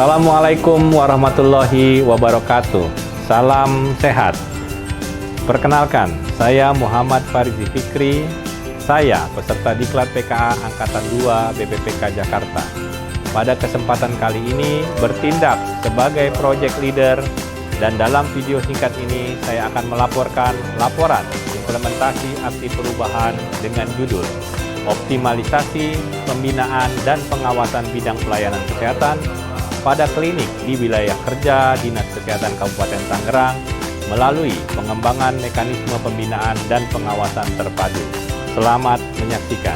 Assalamualaikum warahmatullahi wabarakatuh. Salam sehat. Perkenalkan, saya Muhammad Farizi Fikri. Saya peserta Diklat PKA Angkatan 2 BPPK Jakarta. Pada kesempatan kali ini bertindak sebagai project leader, dan dalam video singkat ini saya akan melaporkan laporan implementasi aksi perubahan dengan judul Optimalisasi Pembinaan dan Pengawasan Bidang Pelayanan Kesehatan pada klinik di wilayah kerja Dinas Kesehatan Kabupaten Tangerang melalui pengembangan mekanisme pembinaan dan pengawasan terpadu. Selamat menyaksikan.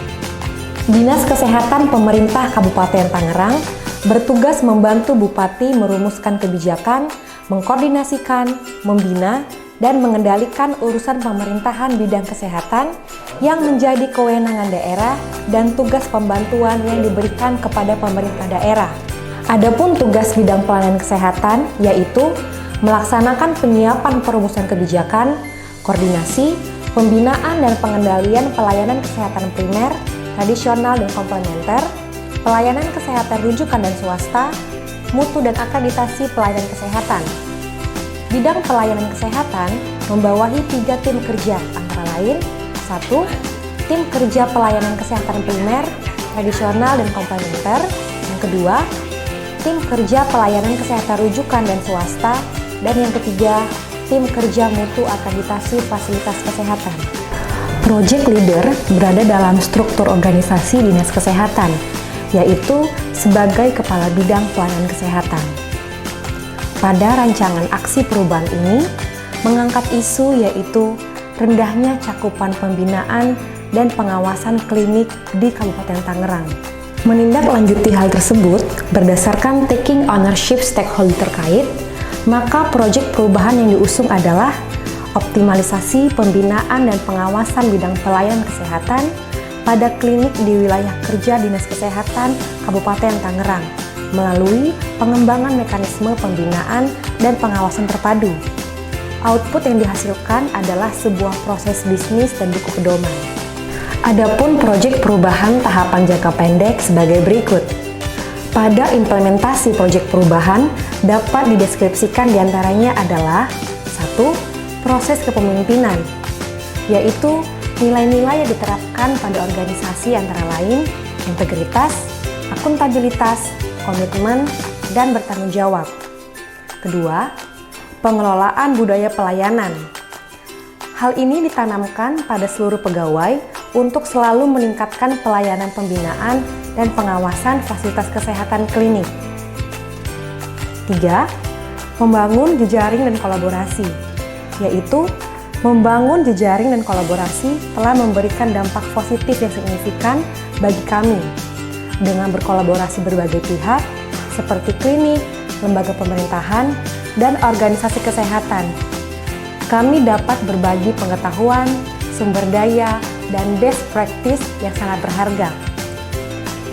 Dinas Kesehatan Pemerintah Kabupaten Tangerang bertugas membantu Bupati merumuskan kebijakan, mengkoordinasikan, membina, dan mengendalikan urusan pemerintahan bidang kesehatan yang menjadi kewenangan daerah dan tugas pembantuan yang diberikan kepada pemerintah daerah. Adapun tugas bidang pelayanan kesehatan yaitu melaksanakan penyiapan perumusan kebijakan, koordinasi, pembinaan dan pengendalian pelayanan kesehatan primer, tradisional dan komplementer, pelayanan kesehatan rujukan dan swasta, mutu dan akreditasi pelayanan kesehatan. Bidang pelayanan kesehatan membawahi 3 tim kerja, antara lain 1. Tim kerja pelayanan kesehatan primer, tradisional dan komplementer. Yang kedua, tim kerja pelayanan kesehatan rujukan dan swasta. Dan yang ketiga, tim kerja mutu akreditasi fasilitas kesehatan. Project leader berada dalam struktur organisasi Dinas Kesehatan, yaitu sebagai kepala bidang pelayanan kesehatan. Pada rancangan aksi perubahan ini, mengangkat isu yaitu rendahnya cakupan pembinaan dan pengawasan klinik di Kabupaten Tangerang. Menindaklanjuti hal tersebut, berdasarkan taking ownership stakeholder terkait, maka proyek perubahan yang diusung adalah optimalisasi pembinaan dan pengawasan bidang pelayanan kesehatan pada klinik di wilayah kerja Dinas Kesehatan Kabupaten Tangerang melalui pengembangan mekanisme pembinaan dan pengawasan terpadu. Output yang dihasilkan adalah sebuah proses bisnis dan buku pedoman. Adapun proyek perubahan tahapan jangka pendek sebagai berikut. Pada implementasi proyek perubahan dapat dideskripsikan diantaranya adalah 1. Proses kepemimpinan, yaitu nilai-nilai yang diterapkan pada organisasi antara lain integritas, akuntabilitas, komitmen, dan bertanggung jawab. Kedua, pengelolaan budaya pelayanan. Hal ini ditanamkan pada seluruh pegawai untuk selalu meningkatkan pelayanan pembinaan dan pengawasan fasilitas kesehatan klinik. 3. Membangun jejaring dan kolaborasi, yaitu membangun jejaring dan kolaborasi telah memberikan dampak positif yang signifikan bagi kami dengan berkolaborasi berbagai pihak seperti klinik, lembaga pemerintahan, dan organisasi kesehatan. Kami dapat berbagi pengetahuan, sumber daya, dan best practice yang sangat berharga.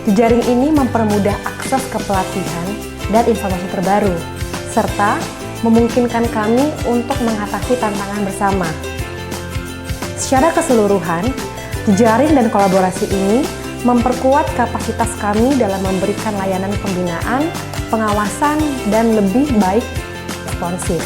Jejaring ini mempermudah akses ke pelatihan dan informasi terbaru, serta memungkinkan kami untuk mengatasi tantangan bersama. Secara keseluruhan, jejaring dan kolaborasi ini memperkuat kapasitas kami dalam memberikan layanan pembinaan, pengawasan, dan lebih baik responsif,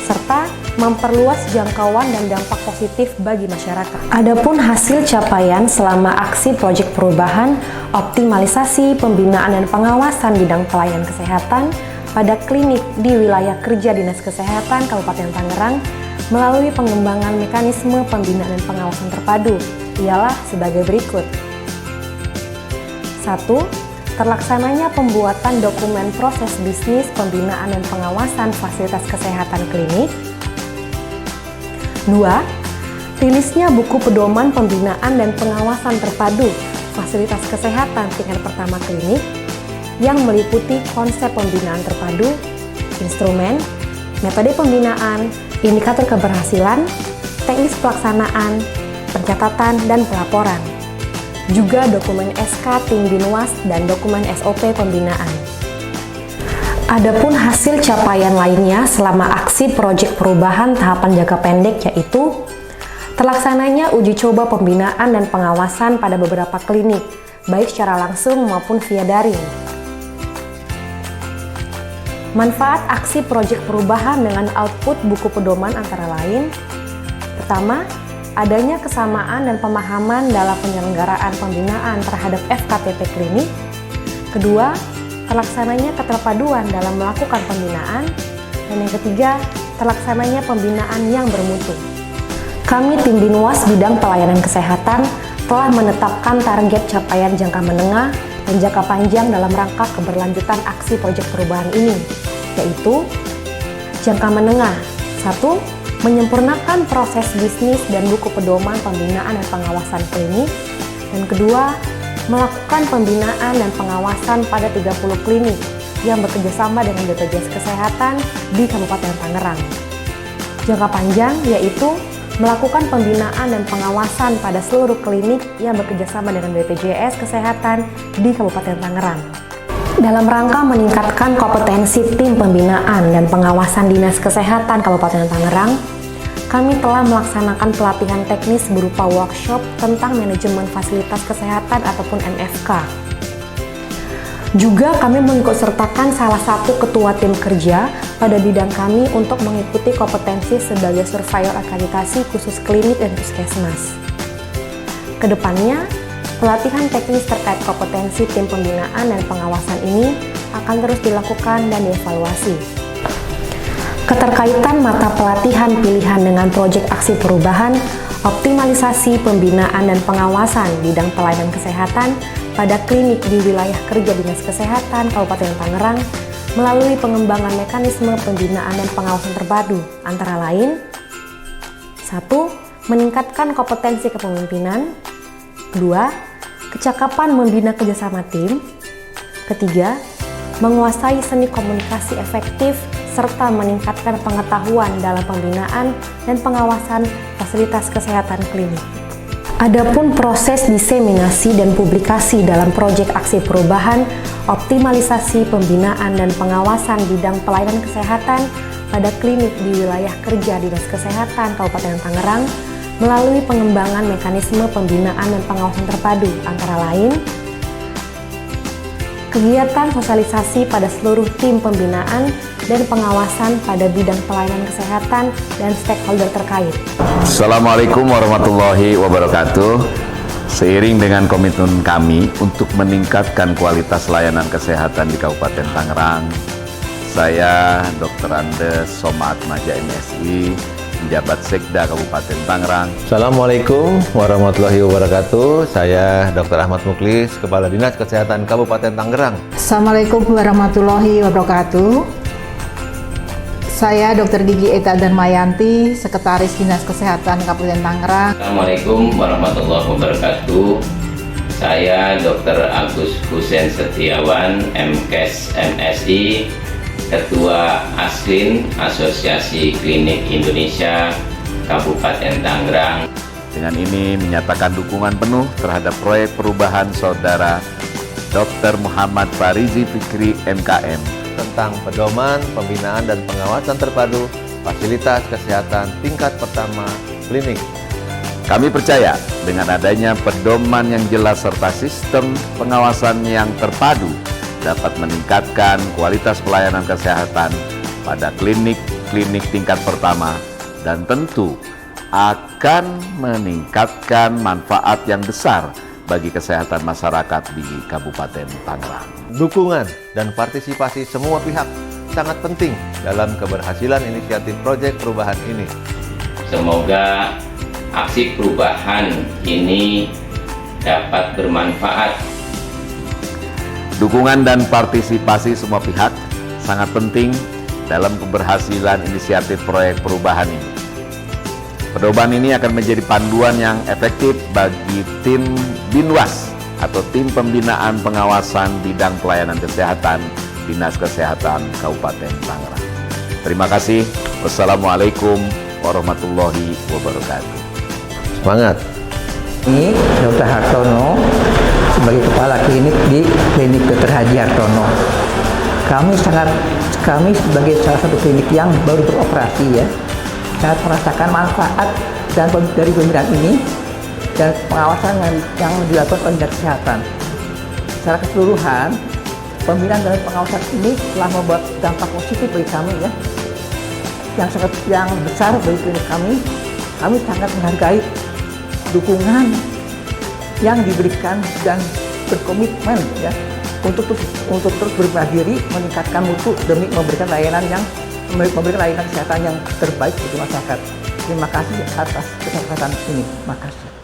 serta memperluas jangkauan dan dampak positif bagi masyarakat. Adapun hasil capaian selama aksi proyek perubahan, optimalisasi pembinaan dan pengawasan bidang pelayanan kesehatan pada klinik di wilayah kerja Dinas Kesehatan Kabupaten Tangerang melalui pengembangan mekanisme pembinaan dan pengawasan terpadu ialah sebagai berikut. 1. Terlaksananya pembuatan dokumen proses bisnis pembinaan dan pengawasan fasilitas kesehatan klinik. 2. Rilisnya buku pedoman pembinaan dan pengawasan terpadu fasilitas kesehatan tingkat pertama klinik yang meliputi konsep pembinaan terpadu, instrumen, metode pembinaan, indikator keberhasilan, teknis pelaksanaan, pencatatan, dan pelaporan. Juga dokumen SK Tim Binwas dan dokumen SOP pembinaan. Adapun hasil capaian lainnya selama aksi proyek perubahan tahapan jangka pendek yaitu terlaksananya uji coba pembinaan dan pengawasan pada beberapa klinik, baik secara langsung maupun via daring. Manfaat aksi proyek perubahan dengan output buku pedoman antara lain: pertama, adanya kesamaan dan pemahaman dalam penyelenggaraan pembinaan terhadap FKTP klinik. Kedua, terlaksananya keterpaduan dalam melakukan pembinaan. Dan yang ketiga, terlaksananya pembinaan yang bermutu. Kami tim Binwas bidang pelayanan kesehatan telah menetapkan target capaian jangka menengah dan jangka panjang dalam rangka keberlanjutan aksi proyek perubahan ini, yaitu jangka menengah. 1. Menyempurnakan proses bisnis dan buku pedoman pembinaan dan pengawasan klinik. Dan kedua, melakukan pembinaan dan pengawasan pada 30 klinik yang bekerjasama dengan BPJS Kesehatan di Kabupaten Tangerang. Jangka panjang yaitu melakukan pembinaan dan pengawasan pada seluruh klinik yang bekerjasama dengan BPJS Kesehatan di Kabupaten Tangerang. Dalam rangka meningkatkan kompetensi tim pembinaan dan pengawasan Dinas Kesehatan Kabupaten Tangerang, kami telah melaksanakan pelatihan teknis berupa workshop tentang manajemen fasilitas kesehatan ataupun MFK. Juga kami mengikutsertakan salah satu ketua tim kerja pada bidang kami untuk mengikuti kompetensi sebagai surveyor akreditasi khusus klinik dan puskesmas. Kedepannya, pelatihan teknis terkait kompetensi tim pembinaan dan pengawasan ini akan terus dilakukan dan dievaluasi. Keterkaitan mata pelatihan pilihan dengan proyek aksi perubahan, optimalisasi pembinaan dan pengawasan bidang pelayanan kesehatan pada klinik di wilayah kerja Dinas Kesehatan Kabupaten Tangerang melalui pengembangan mekanisme pembinaan dan pengawasan terpadu antara lain: 1. Meningkatkan kompetensi kepemimpinan. 2. Kecakapan membina kerjasama tim. Ketiga, menguasai seni komunikasi efektif serta meningkatkan pengetahuan dalam pembinaan dan pengawasan fasilitas kesehatan klinik. Adapun proses diseminasi dan publikasi dalam proyek aksi perubahan, optimalisasi pembinaan dan pengawasan bidang pelayanan kesehatan pada klinik di wilayah kerja Dinas Kesehatan Kabupaten Tangerang melalui pengembangan mekanisme pembinaan dan pengawasan terpadu antara lain: kegiatan sosialisasi pada seluruh tim pembinaan dan pengawasan pada bidang pelayanan kesehatan dan stakeholder terkait. Assalamualaikum warahmatullahi wabarakatuh. Seiring dengan komitmen kami untuk meningkatkan kualitas layanan kesehatan di Kabupaten Tangerang, saya Dr. Andes Soma Atmaja MSI, penjabat Sekda Kabupaten Tangerang. Assalamualaikum warahmatullahi wabarakatuh. Saya Dr. Ahmad Muklis, Kepala Dinas Kesehatan Kabupaten Tangerang. Assalamualaikum warahmatullahi wabarakatuh. Saya Dr. Gigi Eta Darmayanti, Sekretaris Dinas Kesehatan Kabupaten Tangerang. Assalamualaikum warahmatullahi wabarakatuh. Saya Dr. Agus Husen Setiawan, MKes MSI, Ketua ASKLIN Asosiasi Klinik Indonesia Kabupaten Tangerang. Dengan ini menyatakan dukungan penuh terhadap proyek perubahan Saudara Dr. Muhammad Farizi Fikri MKM Tentang pedoman, pembinaan, dan pengawasan terpadu fasilitas kesehatan tingkat pertama klinik. Kami percaya dengan adanya pedoman yang jelas serta sistem pengawasan yang terpadu dapat meningkatkan kualitas pelayanan kesehatan pada klinik-klinik tingkat pertama dan tentu akan meningkatkan manfaat yang besar bagi kesehatan masyarakat di Kabupaten Tangerang. Dukungan dan partisipasi semua pihak sangat penting dalam keberhasilan inisiatif proyek perubahan ini. Semoga aksi perubahan ini dapat bermanfaat. Dukungan dan partisipasi semua pihak sangat penting dalam keberhasilan inisiatif proyek perubahan ini. Pedoman ini akan menjadi panduan yang efektif bagi tim Binwas atau tim pembinaan pengawasan bidang pelayanan kesehatan Dinas Kesehatan Kabupaten Tangerang. Terima kasih. Wassalamualaikum warahmatullahi wabarakatuh. Semangat. Ini Dr. Hartono sebagai kepala klinik di Klinik Dr. Haji Hartono. Kami sebagai salah satu klinik yang baru beroperasi ya, sangat merasakan manfaat dan dari pembinaan ini dan pengawasan yang dilakukan oleh Dinas Kesehatan. Secara keseluruhan, Pembinaan dan pengawasan ini telah membuat dampak positif bagi kami ya, yang besar bagi klinik kami. Kami sangat menghargai dukungan yang diberikan dan berkomitmen ya untuk terus berbenah diri, meningkatkan mutu demi memberikan layanan kesehatan yang terbaik bagi masyarakat. Terima kasih atas kesempatan ini. Terima kasih.